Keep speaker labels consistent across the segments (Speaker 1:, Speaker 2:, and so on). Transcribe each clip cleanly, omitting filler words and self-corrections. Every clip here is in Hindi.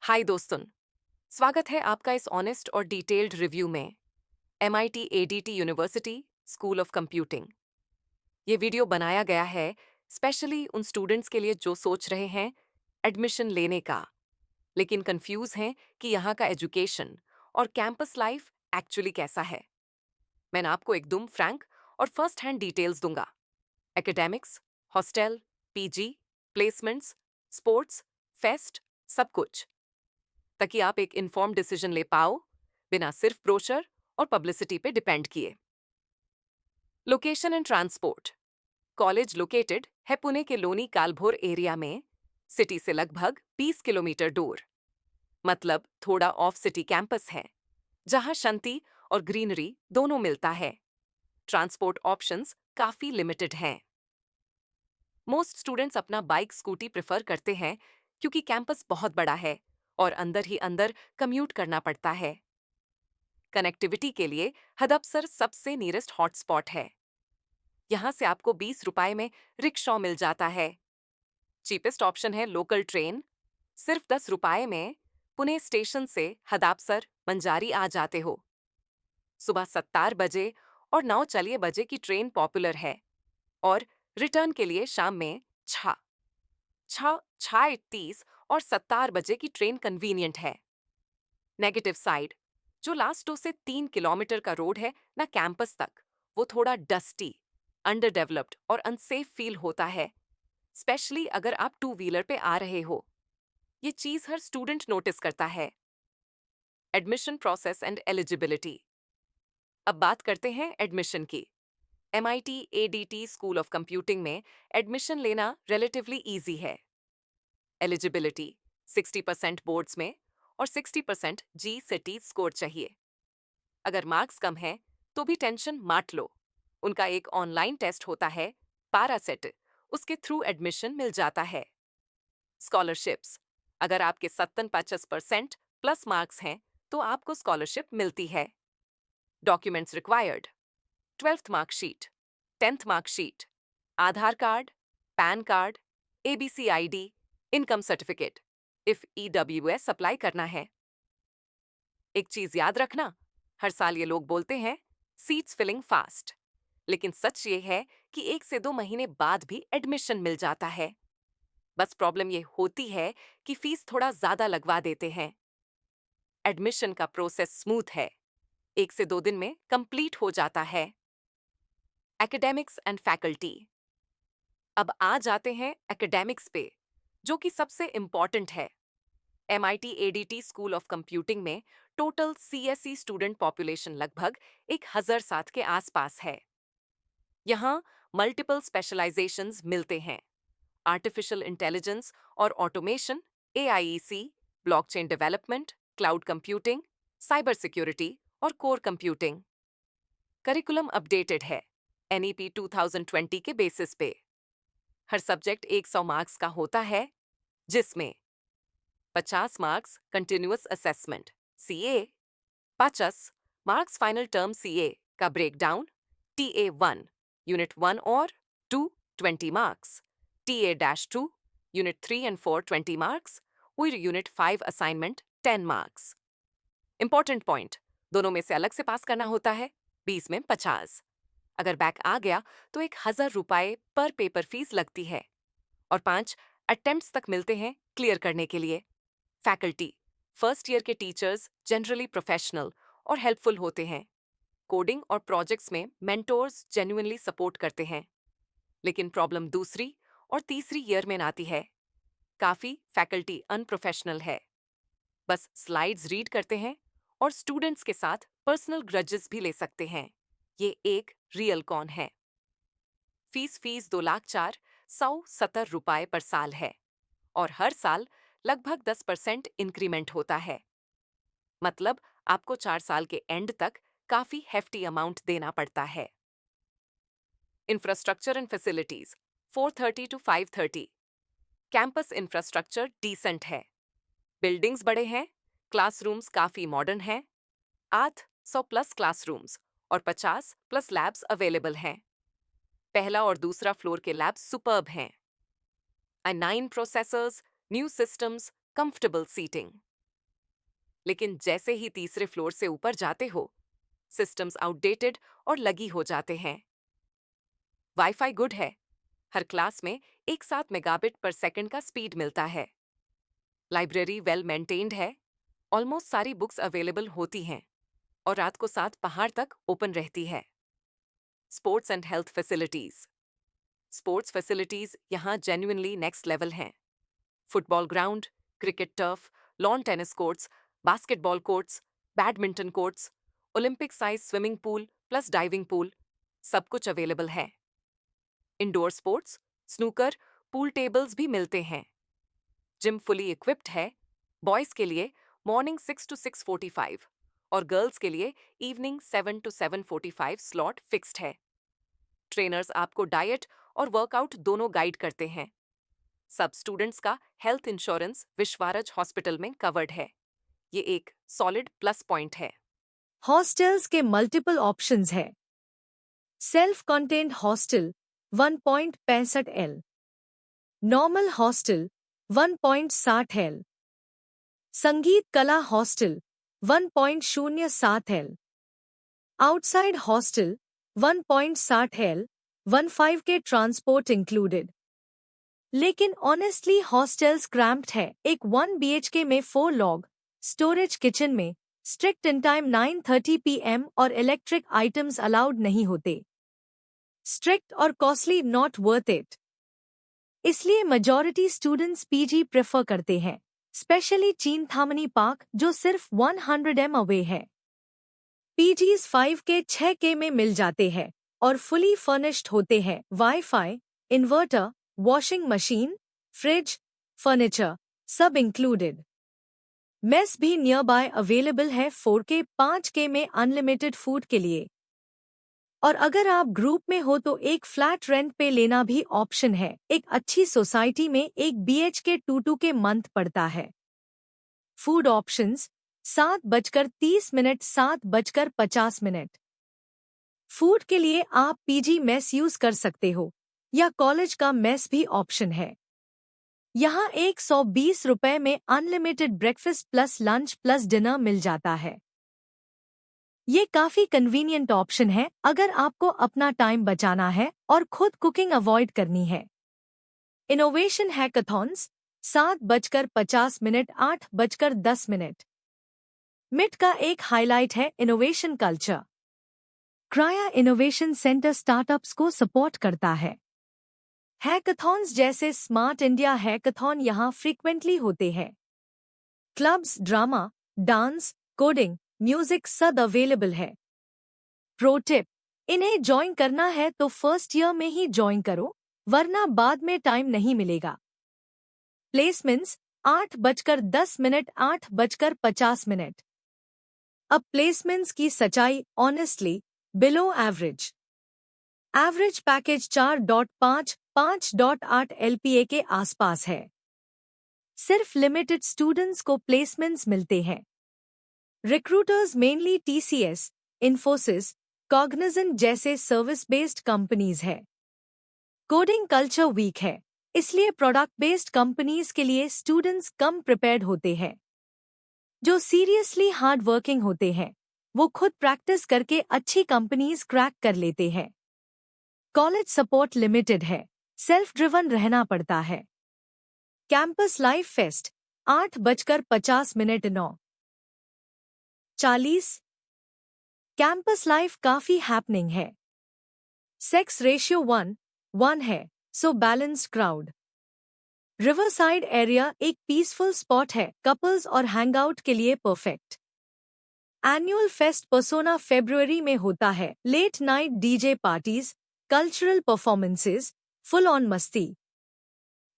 Speaker 1: हाय दोस्तों। स्वागत है आपका इस ऑनेस्ट और डिटेल्ड रिव्यू में। MIT ADT university school of computing. ये वीडियो बनाया गया है स्पेशली उन स्टूडेंट्स के लिए जो सोच रहे हैं एडमिशन लेने का, लेकिन कंफ्यूज हैं कि यहाँ का एजुकेशन और कैंपस लाइफ एक्चुअली कैसा है। मैं आपको एकदम फ्रैंक और फर्स्ट हैंड डिटेल्स दूंगा। Academics, hostel, PG, placements, sports, fest, सब कुछ, ताकि आप एक इन्फॉर्म डिसीजन ले पाओ बिना सिर्फ ब्रोशर और पब्लिसिटी पे डिपेंड किए। Location and transport. College located है पुणे के लोनी कालभोर एरिया में, सिटी से लगभग 20 किलोमीटर दूर। मतलब थोड़ा ऑफ सिटी कैंपस है जहां शांति और ग्रीनरी दोनों मिलता है। ट्रांसपोर्ट ऑप्शंस काफी लिमिटेड हैं। मोस्ट स्टूडेंट्स अपना बाइक स्कूटी प्रेफर करते हैं क्योंकि कैंपस बहुत बड़ा है और अंदर ही अंदर कम्यूट करना पड़ता है। कनेक्टिविटी के लिए हडपसर सबसे नियरेस्ट हॉटस्पॉट है। यहाँ से आपको 20 रुपए में रिक्शा मिल जाता है। चीपेस्ट ऑप्शन है लोकल ट्रेन। सिर्फ 10 रुपए में पुणे स्टेशन से हडपसर मंजारी आ जाते हो। सुबह 7 बजे और 9 बजे की ट्रेन पॉपुलर है और रिटर्न के लिए शाम में 6:30 और 7 बजे की ट्रेन कन्वीनियंट है। नेगेटिव साइड, जो लास्ट 2 से 3 किलोमीटर का रोड है ना कैंपस तक, वो थोड़ा डस्टी, अंडर डेवलप्ड और अनसेफ फील होता है, स्पेशली अगर आप टू व्हीलर पे आ रहे हो। ये चीज हर स्टूडेंट नोटिस करता है। Admission process and eligibility. अब बात करते हैं एडमिशन की। MIT ADT school of computing में एडमिशन लेना रिलेटिवली इजी है। एलिजिबिलिटी 60% बोर्ड्स में और 60% GCET स्कोर चाहिए। अगर मार्क्स कम हैं तो भी टेंशन मत लो। उनका एक ऑनलाइन टेस्ट होता है, पारासेट, उसके थ्रू एडमिशन मिल जाता है। स्कॉलरशिप्स, अगर आपके 70-50% प्लस मार्क्स हैं तो आपको स्कॉलरशिप मिलती है। Documents required: 12th marksheet, 10th marksheet, Aadhaar card, pan card, ABC ID, income certificate if EWS apply करना है। एक चीज याद रखना, हर साल ये लोग बोलते हैं सीट्स फिलिंग फास्ट, लेकिन सच ये है कि 1 से 2 महीने बाद भी एडमिशन मिल जाता है। बस प्रॉब्लम ये होती है कि फीस थोड़ा ज्यादा लगवा देते हैं। एडमिशन का प्रोसेस स्मूथ है, 1 से 2 दिन में कंप्लीट हो जाता है। Academics and faculty. अब आ जाते हैं एकेडमिक्स पे, जो कि सबसे इंपॉर्टेंट है। MIT ADT school of computing में टोटल CSE स्टूडेंट पॉपुलेशन लगभग 1007 के आसपास है। यहाँ मल्टीपल स्पेशलाइजेशंस मिलते हैं: आर्टिफिशियल इंटेलिजेंस और automation, AIEC, blockchain development, cloud computing, cyber security और कोर कंप्यूटिंग। करिकुलम अपडेटेड है NEP 2020 के बेसिस पे। हर सब्जेक्ट 100 मार्क्स का होता है, जिसमें 50 marks continuous assessment CA, 50 marks final term CA का ब्रेकडाउन, TA1 यूनिट 1 और 2 20 marks, TA-2 unit 3 and 4 20 marks और unit 5 assignment 10 marks. Important point, दोनों में से अलग से पास करना होता है, 20 में 50। अगर बैक आ गया तो 1,000 रुपए पर पेपर फीस लगती है और 5 अटेम्प्ट्स तक मिलते हैं क्लियर करने के लिए। फैकल्टी, फर्स्ट ईयर के टीचर्स जनरली प्रोफेशनल और हेल्पफुल होते हैं। कोडिंग और प्रोजेक्ट्स में मेंटोर्स जेन्युइनली सपोर्ट करते हैं। लेकिन प्रॉब्लम दूसरी और तीसरी ईयर में आती है। काफी फैकल्टी अनप्रोफेशनल है, बस स्लाइड्स रीड करते हैं और स्टूडेंट्स के साथ पर्सनल ग्रजेस भी ले सकते हैं। ये एक रियल कॉन है। फीस 2,04,170 पर साल है और हर साल लगभग 10% इंक्रीमेंट होता है। मतलब आपको 4 साल के एंड तक काफी हेफ्टी अमाउंट देना पड़ता है। Infrastructure and facilities 430 to 530। Campus infrastructure decent है, बिल्डिंग्स बड़े हैं, क्लासरूम्स काफी मॉडर्न हैं, 800 प्लस क्लासरूम्स और 50 प्लस लैब्स अवेलेबल हैं। पहला और दूसरा फ्लोर के लैब्स सुपर्ब हैं। i9 processors, new systems, comfortable seating. लेकिन जैसे ही तीसरे फ्लोर से ऊपर जाते हो, सिस्टम्स आउटडेटेड और लगी हो जाते हैं। वाईफाई गुड है, हर क्लास में 1 7 मेगाबिट पर सेकंड का स्पीड मिलता है। लाइब्रेरी वेल मेंटेन्ड है, ऑलमोस्ट सारी बुक्स अवेलेबल होती हैं और रात को 7 पहाड़ तक ओपन रहती है। Sports and health facilities. Sports facilities यहाँ जेन्युइनली नेक्स्ट लेवल हैं। Football ground, cricket turf, lawn tennis courts, basketball courts, badminton courts, Olympic size swimming pool plus diving pool, सब कुछ अवेलेबल है। Indoor sports, snooker, pool tables भी मिलते हैं। जिम फुली इक्विप्ड है, बॉयज के लिए मॉर्निंग 6 to 6:45 और गर्ल्स के लिए इवनिंग 7 to 7:45 स्लॉट फिक्स्ड है। ट्रेनर्स आपको डाइट और वर्कआउट दोनों गाइड करते हैं। सब स्टूडेंट्स का हेल्थ इंश्योरेंस विश्वाराज हॉस्पिटल में कवर्ड है। ये एक सॉलिड प्लस पॉइंट है।
Speaker 2: हॉस्टल्स के मल्टीपल ऑप्शंस है। Self contained hostel 1.65 L, normal hostel 1.60 L, संगीत कला hostel 1.07 L, outside hostel 1.60 L, 15 के ट्रांसपोर्ट इंक्लूडेड। लेकिन ऑनेस्टली हॉस्टल्स क्रैम्प्ड है। एक 1 BHK में 4 लॉग स्टोरेज किचन में स्ट्रिक्ट इन टाइम 9:30 PM और इलेक्ट्रिक आइटम्स अलाउड नहीं होते। स्ट्रिक्ट और कॉस्टली, नॉट वर्थ इट। इसलिए मेजॉरिटी स्टूडेंट्स पीजी प्रेफर करते हैं, स्पेशली चिंतामणि पार्क जो सिर्फ 100 m अवे है। पीजीज 5 के 6 के में मिल जाते हैं और फुली फर्निश्ड होते हैं। Wifi, inverter, washing machine, fridge, furniture सब इंक्लूडेड। मेस भी नियर बाय अवेलेबल है 4K 5K में अनलिमिटेड फूड के लिए। और अगर आप ग्रुप में हो तो एक फ्लैट रेंट पे लेना भी ऑप्शन है। एक अच्छी सोसाइटी में 1 BHK 2 के मंथ पड़ता है। Food options 7:30 7:50। फूड के लिए आप पीजी मेस यूज कर सकते हो या कॉलेज का मेस भी ऑप्शन है। यहाँ 120 रुपए में unlimited breakfast plus lunch plus dinner मिल जाता है। ये काफी कन्वीनियंट ऑप्शन है अगर आपको अपना टाइम बचाना है और खुद कुकिंग अवॉइड करनी है। Innovation hackathons 7:50 8:10। मिट का एक हाईलाइट है इनोवेशन कल्चर। क्राया इनोवेशन सेंटर स्टार्टअप्स को सपोर्ट करता है। हैकाथॉन्स जैसे स्मार्ट इंडिया हैकाथॉन यहाँ फ्रीक्वेंटली होते हैं। Clubs, drama, dance, coding, music सब अवेलेबल है। प्रो टिप, इन्हें ज्वाइन करना है तो फर्स्ट ईयर में ही ज्वाइन करो, वरना बाद में टाइम नहीं मिलेगा। प्लेसमेंट्स 8:10 8:50। अब प्लेसमेंट्स की सच्चाई honestly below average. Average package 4.5-5.8 LPA के आसपास है। सिर्फ लिमिटेड स्टूडेंट्स को प्लेसमेंट्स मिलते हैं। Recruiters mainly TCS, Infosys, Cognizant जैसे सर्विस बेस्ड कंपनीज है। कोडिंग कल्चर वीक है, इसलिए प्रोडक्ट बेस्ड कंपनीज के लिए स्टूडेंट्स कम प्रिपेयर्ड होते हैं। जो सीरियसली हार्ड वर्किंग होते हैं वो खुद प्रैक्टिस करके अच्छी कंपनीज क्रैक कर लेते हैं। कॉलेज सपोर्ट लिमिटेड है, सेल्फ ड्रिवन रहना पड़ता है। Campus life fest 8:50 9:40। Campus life काफी हैपनिंग है। सेक्स रेशियो 1:1 है, so balanced crowd. Riverside area एक पीसफुल स्पॉट है, कपल्स और हैंगआउट के लिए परफेक्ट। एनुअल फेस्ट पर्सोना फरवरी में होता है। Late night DJ parties, cultural performances, full on मस्ती।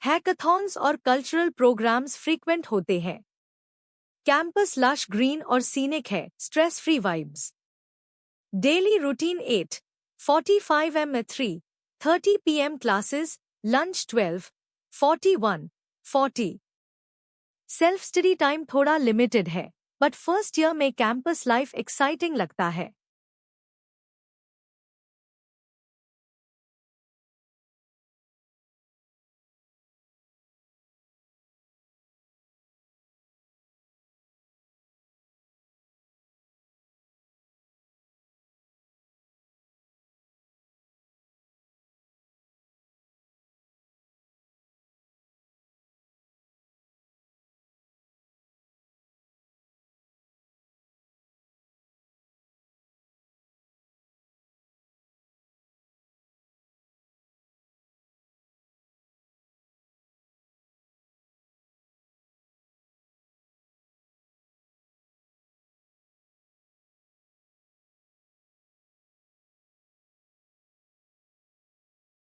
Speaker 2: हैकाथॉन्स और कल्चरल प्रोग्राम्स फ्रीक्वेंट होते हैं। कैंपस लश ग्रीन और सीनिक है, stress free vibes. Daily routine 8:45 am 3:30 PM classes, lunch 12:41 40। Self study time थोड़ा लिमिटेड है, बट फर्स्ट ईयर में कैंपस लाइफ एक्साइटिंग लगता है।